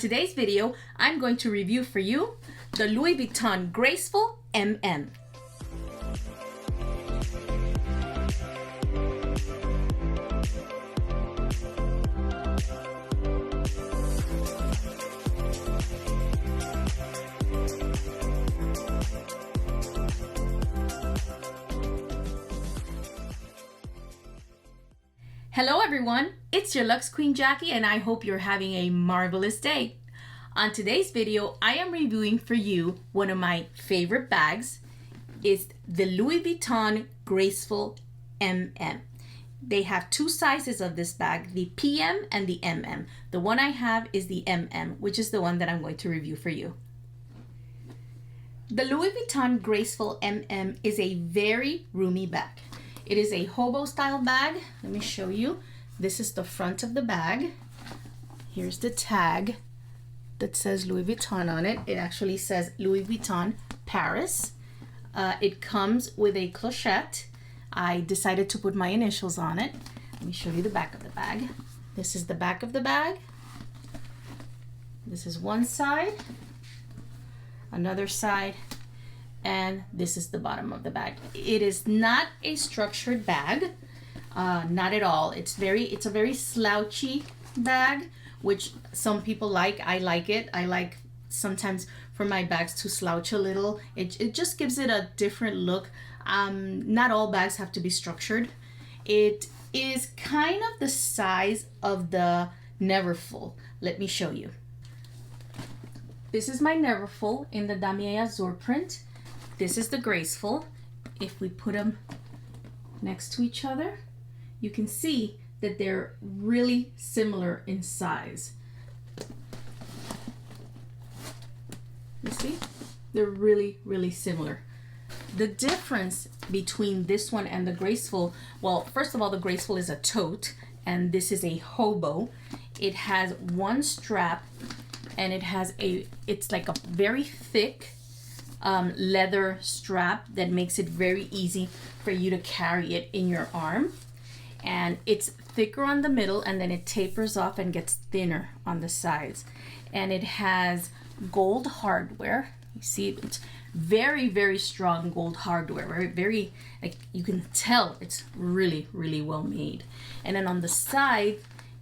today's video, I'm going to review for you the Louis Vuitton Graceful MM. Hello everyone, it's your Luxe Queen Jackie and I hope you're having a marvelous day. On today's video, I am reviewing for you one of my favorite bags. It's the Louis Vuitton Graceful MM. They have two sizes of this bag, the PM and the MM. The one I have is the MM, which is the one that I'm going to review for you. The Louis Vuitton Graceful MM is a very roomy bag. It is a hobo style bag. Let me show you. This is the front of the bag. Here's the tag that says Louis Vuitton on it. It actually says Louis Vuitton Paris. It comes with a clochette. I decided to put my initials on it. Let me show you the back of the bag. This is the back of the bag. This is one side, another side, and this is the bottom of the bag. It is not a structured bag, not at all. It's a very slouchy bag, which some people like. I like it. I like sometimes for my bags to slouch a little. It just gives it a different look. Not all bags have to be structured. It is kind of the size of the Neverfull. Let me show you. This is my Neverfull in the Damier Azur print. This is the Graceful. If we put them next to each other, you can see that they're really similar in size. You see? They're really, really similar. The difference between this one and the Graceful, well, first of all, the Graceful is a tote, and this is a hobo. It has one strap, and it's like a very thick leather strap that makes it very easy for you to carry it in your arm. And it's thicker on the middle, and then it tapers off and gets thinner on the sides. And it has gold hardware. You see, it's very, very strong gold hardware. Very, like, you can tell it's really, really well made. And then on the side,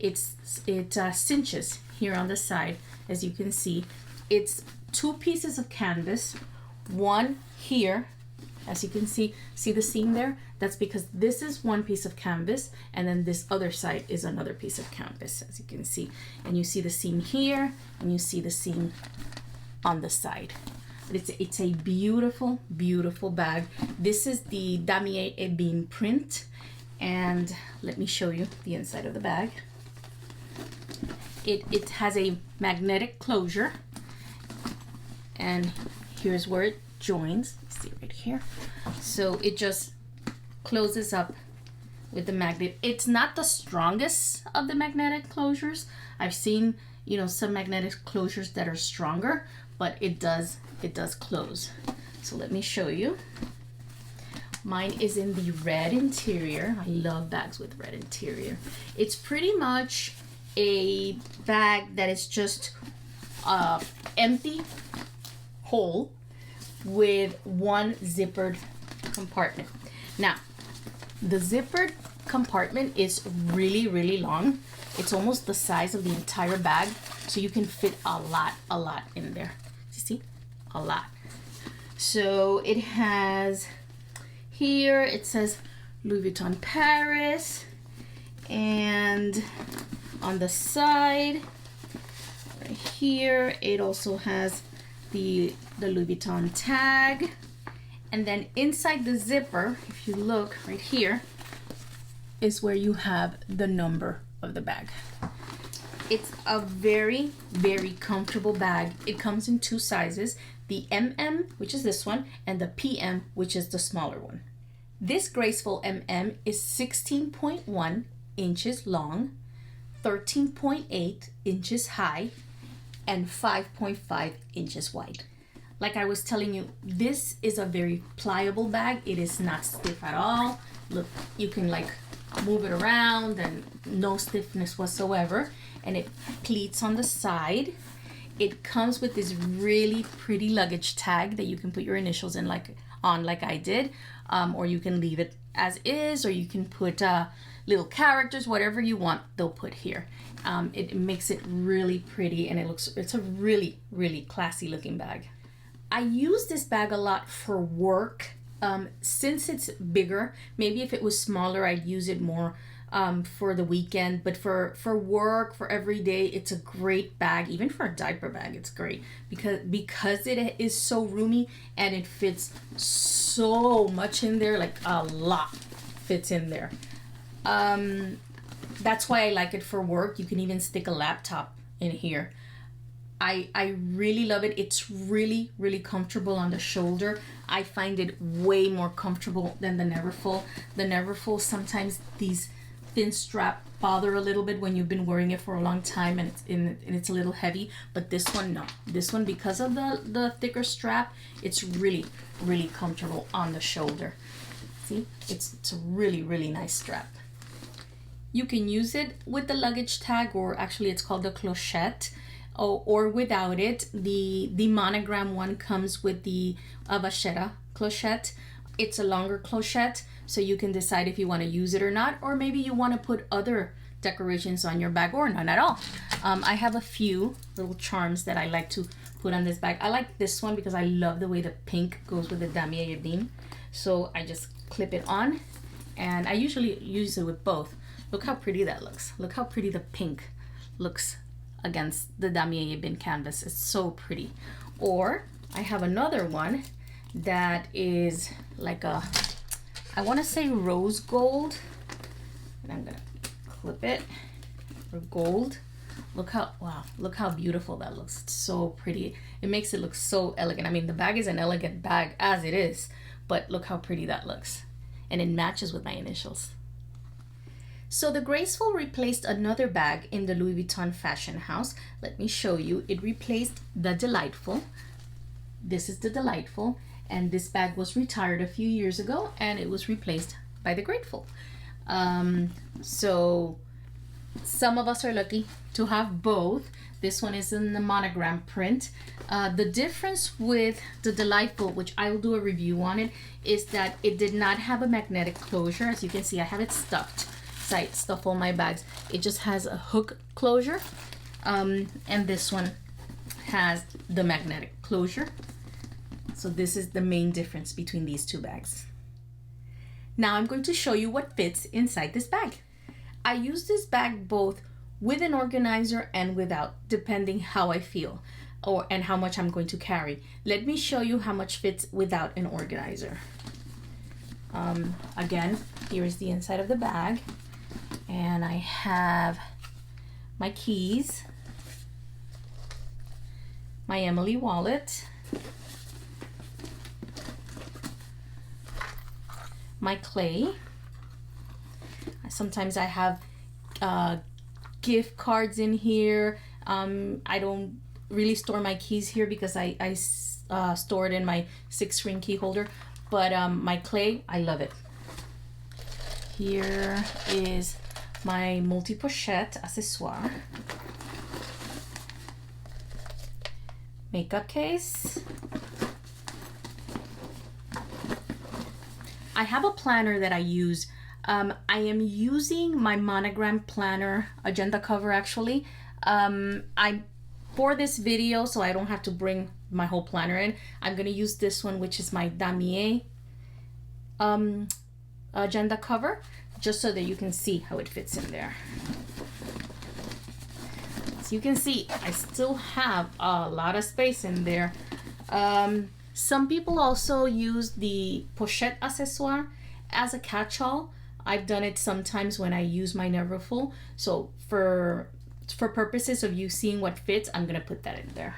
it cinches here on the side. As you can see, it's two pieces of canvas. One here, as you can see the seam there? That's because this is one piece of canvas, and then this other side is another piece of canvas, as you can see. And you see the seam here, and you see the seam on the side. But it's a beautiful, beautiful bag. This is the Damier Ebene print, and let me show you the inside of the bag. It has a magnetic closure, and here's where it joins. See right here. So it just closes up with the magnet. It's not the strongest of the magnetic closures. I've seen, some magnetic closures that are stronger, but it does close. So let me show you. Mine is in the red interior. I love bags with red interior. It's pretty much a bag that is just empty hole with one zippered compartment. Now, the zippered compartment is really, really long. It's almost the size of the entire bag, so you can fit a lot in there. You see? A lot. So it has here, it says Louis Vuitton Paris, and on the side right here, it also has the Louis Vuitton tag. And then inside the zipper, if you look right here, is where you have the number of the bag. It's a very, very comfortable bag. It comes in two sizes, the MM, which is this one, and the PM, which is the smaller one. This Graceful MM is 16.1 inches long, 13.8 inches high, and 5.5 inches wide. Like I was telling you, this is a very pliable bag. It is not stiff at all. Look, you can move it around and no stiffness whatsoever. And it pleats on the side. It comes with this really pretty luggage tag that you can put your initials in like I did, or you can leave it as is, or you can put little characters, whatever you want, they'll put here. It makes it really pretty, and it's a really, really classy looking bag. I use this bag a lot for work. Since it's bigger, maybe if it was smaller, I'd use it more for the weekend, but for work, for every day, it's a great bag. Even for a diaper bag, it's great because it is so roomy and it fits so much in there, like a lot fits in there. That's why I like it for work. You can even stick a laptop in here. I really love it. It's really, really comfortable on the shoulder. I find it way more comfortable than the Neverfull. The Neverfull, sometimes these thin strap bother a little bit when you've been wearing it for a long time, and it's a little heavy. But this one, no. This one, because of the thicker strap, it's really, really comfortable on the shoulder. See, it's a really, really nice strap. You can use it with the luggage tag, or actually it's called the clochette, or without it. The monogram one comes with the vachetta clochette. It's a longer clochette, so you can decide if you want to use it or not, or maybe you want to put other decorations on your bag or none at all. I have a few little charms that I like to put on this bag. I like this one because I love the way the pink goes with the damier ebene. So I just clip it on, and I usually use it with both. Look how pretty that looks. Look how pretty the pink looks against the damier ebene canvas. It's so pretty. Or I have another one that is like a, I want to say rose gold, and I'm gonna clip it for gold. Look how, wow, look how beautiful that looks. It's so pretty. It makes it look so elegant. I mean, the bag is an elegant bag as it is, but look how pretty that looks. And it matches with my initials. So the Graceful replaced another bag in the Louis Vuitton fashion house. Let me show you. It replaced the Delightful. This is the Delightful, and this bag was retired a few years ago, and it was replaced by the Grateful. So some of us are lucky to have both. This one is in the monogram print. The difference with the Delightful, which I will do a review on it, is that it did not have a magnetic closure. As you can see, I have it stuffed. So I stuff all my bags. It just has a hook closure. And this one has the magnetic closure. So this is the main difference between these two bags. Now I'm going to show you what fits inside this bag. I use this bag both with an organizer and without, depending how I feel and how much I'm going to carry. Let me show you how much fits without an organizer. Again, here is the inside of the bag, and I have my keys, my Emily wallet, my clay. Sometimes I have gift cards in here. I don't really store my keys here because I store it in my 6-ring key holder. But my clay, I love it. Here is my multi-pochette accessoire. Makeup case. I have a planner that I use. I am using my monogram planner, agenda cover actually. For this video, so I don't have to bring my whole planner in, I'm gonna use this one, which is my damier agenda cover, just so that you can see how it fits in there. So you can see I still have a lot of space in there. Some people also use the pochette accessoire as a catch-all. I've done it sometimes when I use my Neverfull. So for purposes of you seeing what fits, I'm gonna put that in there.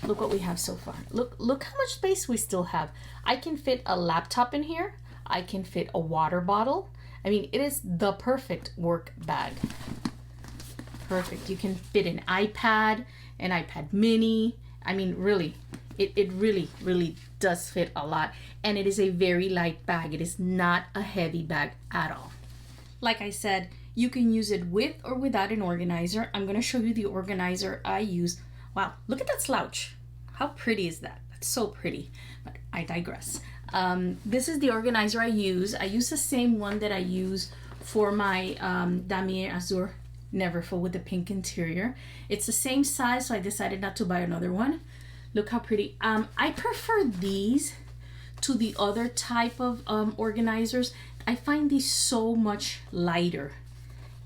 Look what we have so far. Look how much space we still have. I can fit a laptop in here. I can fit a water bottle. I mean, it is the perfect work bag. Perfect. You can fit an iPad mini. I mean, really, it really, really does fit a lot. And it is a very light bag. It is not a heavy bag at all. Like I said, You can use it with or without an organizer. I'm gonna show you the organizer I use. Wow, look at that slouch. How pretty is that? That's so pretty, but I digress. This is the organizer I use. I use the same one that I use for my Damier Azur Neverfull with the pink interior. It's the same size, so I decided not to buy another one. Look how pretty. I prefer these to the other type of organizers. I find these so much lighter.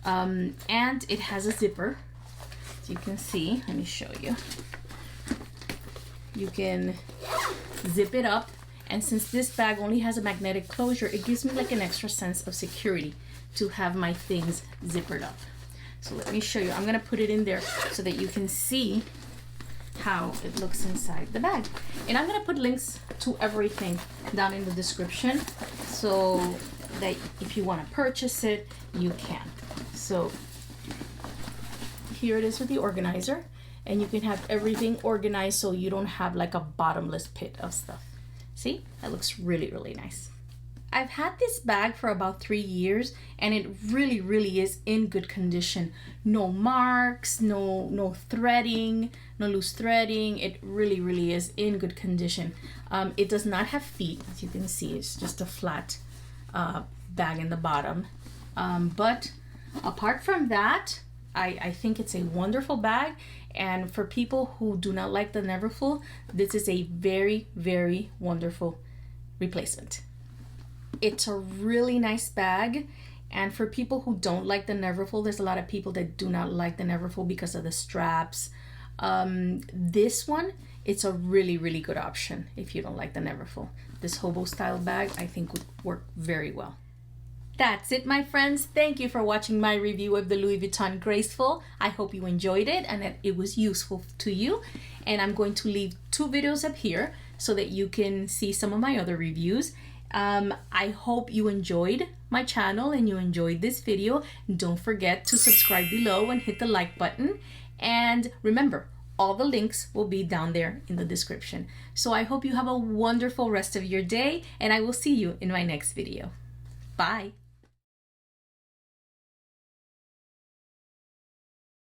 And it has a zipper. As you can see, let me show you. You can zip it up. And since this bag only has a magnetic closure, it gives me like an extra sense of security to have my things zippered up. So let me show you. I'm gonna put it in there so that you can see how it looks inside the bag. And I'm gonna put links to everything down in the description so that if you wanna purchase it, you can. So here it is with the organizer, and you can have everything organized so you don't have like a bottomless pit of stuff. See, that looks really, really nice. I've had this bag for about 3 years, and it really, really is in good condition. No marks, no threading, no loose threading. It really, really is in good condition. It does not have feet, as you can see. It's just a flat bag in the bottom. But apart from that, I think it's a wonderful bag. And for people who do not like the Neverfull, this is a very, very wonderful replacement. It's a really nice bag. And for people who don't like the Neverfull, there's a lot of people that do not like the Neverfull because of the straps. This one, it's a really, really good option if you don't like the Neverfull. This hobo style bag, I think, would work very well. That's it, my friends. Thank you for watching my review of the Louis Vuitton Graceful. I hope you enjoyed it and that it was useful to you. And I'm going to leave 2 videos up here so that you can see some of my other reviews. I hope you enjoyed my channel and you enjoyed this video. Don't forget to subscribe below and hit the like button. And remember, all the links will be down there in the description. So I hope you have a wonderful rest of your day, and I will see you in my next video. Bye.